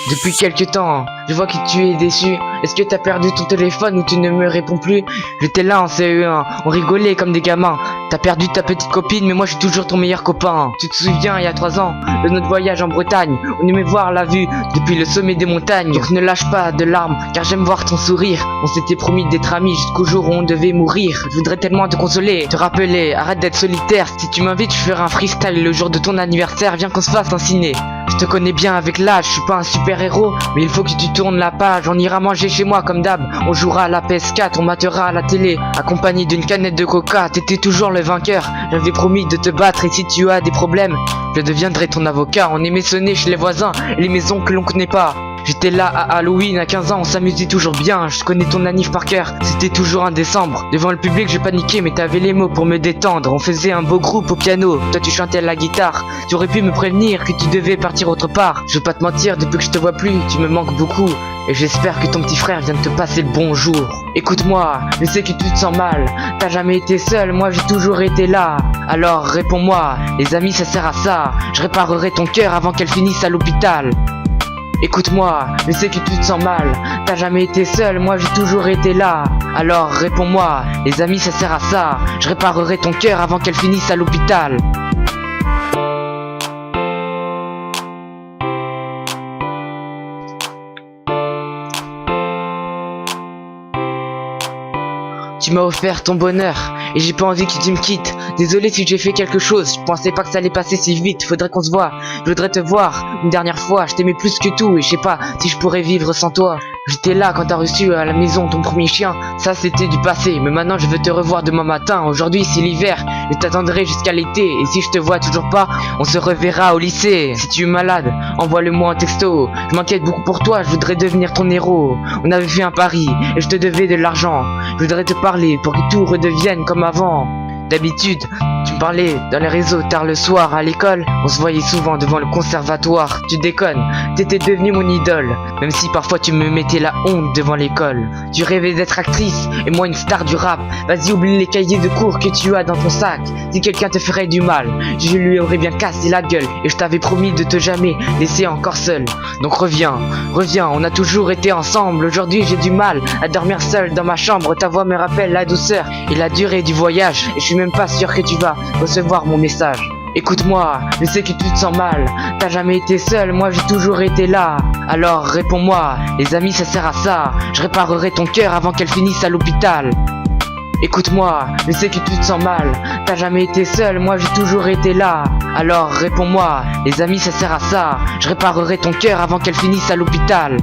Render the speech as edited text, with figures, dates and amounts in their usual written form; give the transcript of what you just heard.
Depuis quelque temps, je vois que tu es déçu. Est-ce que t'as perdu ton téléphone ou tu ne me réponds plus? J'étais là en CE1, on rigolait comme des gamins. T'as perdu ta petite copine, mais moi je suis toujours ton meilleur copain. Tu te souviens, il y a 3 ans, de notre voyage en Bretagne. On aimait voir la vue depuis le sommet des montagnes. Donc ne lâche pas de larmes, car j'aime voir ton sourire. On s'était promis d'être amis jusqu'au jour où on devait mourir. Je voudrais tellement te consoler, te rappeler, arrête d'être solitaire. Si tu m'invites, je ferai un freestyle le jour de ton anniversaire. Viens qu'on se fasse un ciné. Je te connais bien avec l'âge, je suis pas un super héros, mais il faut que tu tournes la page. On ira manger chez moi comme d'hab, on jouera à la PS4, on matera à la télé, accompagné d'une canette de coca. T'étais toujours le vainqueur, j'avais promis de te battre, et si tu as des problèmes, je deviendrai ton avocat. On aimait sonner chez les voisins, les maisons que l'on connaît pas. J'étais là à Halloween à 15 ans, on s'amusait toujours bien. Je connais ton anniv par cœur, c'était toujours un décembre. Devant le public j'ai paniqué, mais t'avais les mots pour me détendre. On faisait un beau groupe au piano, toi tu chantais à la guitare. Tu aurais pu me prévenir que tu devais partir autre part. Je veux pas te mentir, depuis que je te vois plus, tu me manques beaucoup. Et j'espère que ton petit frère vient de te passer le bonjour. Écoute-moi, je sais que tu te sens mal. T'as jamais été seul, moi j'ai toujours été là. Alors réponds-moi, les amis ça sert à ça. Je réparerai ton cœur avant qu'elle finisse à l'hôpital. Écoute-moi, je sais que tu te sens mal. T'as jamais été seul, moi j'ai toujours été là. Alors réponds-moi, les amis ça sert à ça. Je réparerai ton cœur avant qu'elle finisse à l'hôpital. Tu m'as offert ton bonheur et j'ai pas envie que tu me quittes. Désolé si j'ai fait quelque chose, je pensais pas que ça allait passer si vite. Faudrait qu'on se voit, je voudrais te voir une dernière fois. Je t'aimais plus que tout et je sais pas si je pourrais vivre sans toi. J'étais là quand t'as reçu à la maison ton premier chien. Ça c'était du passé, mais maintenant je veux te revoir demain matin. Aujourd'hui c'est l'hiver, je t'attendrai jusqu'à l'été. Et si je te vois toujours pas, on se reverra au lycée. Si tu es malade, envoie-le-moi un texto. Je m'inquiète beaucoup pour toi, je voudrais devenir ton héros. On avait fait un pari et je te devais de l'argent. Je voudrais te parler pour que tout redevienne comme avant. D'habitude, tu me parlais dans les réseaux tard le soir à l'école. On se voyait souvent devant le conservatoire. Tu déconnes, t'étais devenue mon idole. Même si parfois tu me mettais la honte devant l'école. Tu rêvais d'être actrice et moi une star du rap. Vas-y oublie les cahiers de cours que tu as dans ton sac. Si quelqu'un te ferait du mal, je lui aurais bien cassé la gueule. Et je t'avais promis de te jamais laisser encore seul. Donc reviens, on a toujours été ensemble. Aujourd'hui j'ai du mal à dormir seul dans ma chambre. Ta voix me rappelle la douceur et la durée du voyage. Et je suis même pas sûr que tu vas recevoir mon message. Écoute-moi, je sais que tu te sens mal. T'as jamais été seul, moi j'ai toujours été là. Alors réponds-moi, les amis ça sert à ça. Je réparerai ton cœur avant qu'elle finisse à l'hôpital. Écoute-moi, je sais que tu te sens mal. T'as jamais été seul, moi j'ai toujours été là. Alors réponds-moi, les amis ça sert à ça. Je réparerai ton cœur avant qu'elle finisse à l'hôpital.